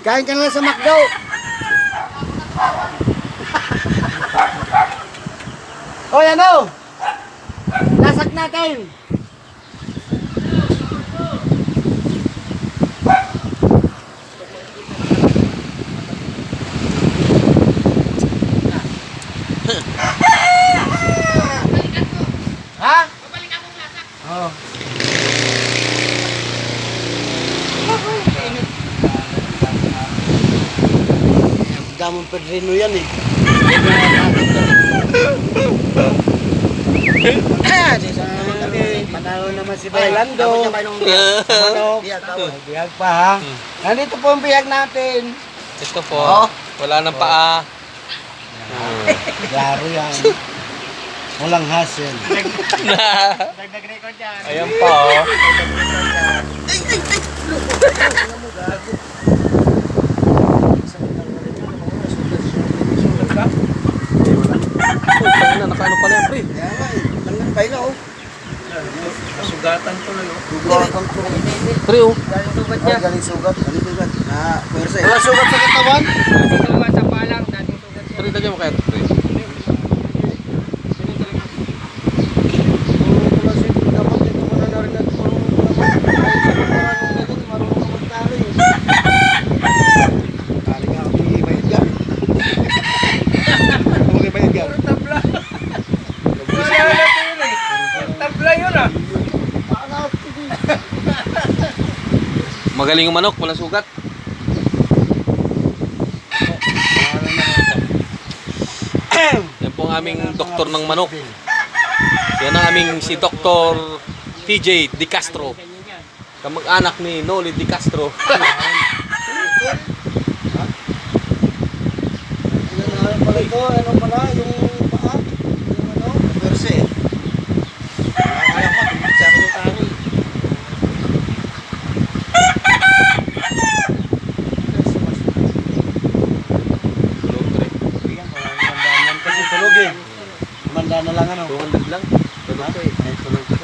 Kain ka na lang sa McDo. Hoy, ano? Lasak natin. Ha? Babalikan ko lasak. Oo. Damon Pedrino yan eh. Panalo naman si Bailando. Manok. Bihag pa ha. Nandito po ang bihag natin. Ito po. Wala nang paa. Klaro yan. Walang hassle. Dagdag record yan. Ayan pa oh. Putang na, nakaano pala yan, pre. Kaya nga eh. Tangan kayo na oh. Sugatan ko na, no? Sugatan ko. Pre, oh. Galing sugat Oh, niya. galing sugat. Galing sugat. Ah, pwersa eh. Wala sugat sa katawan? Dating sugat sa palang. Dating sugat niya. Pre, lagyan mo kaya ito, pre. Tabla. Tabla yun ah. Magaling yung manok, walang sugat. Yan po ang aming doktor ng manok. Yan ang aming si Dr. TJ Di Castro. Kamag-anak ni Noli Di Castro. Ano pala yung paa? Yung ano? Pwersa eh. Kaya pa, tumit sa akin yung tangi. Kasi tulog eh. Manda na lang ano. 200 lang. Tulog ko eh. Tulog ko.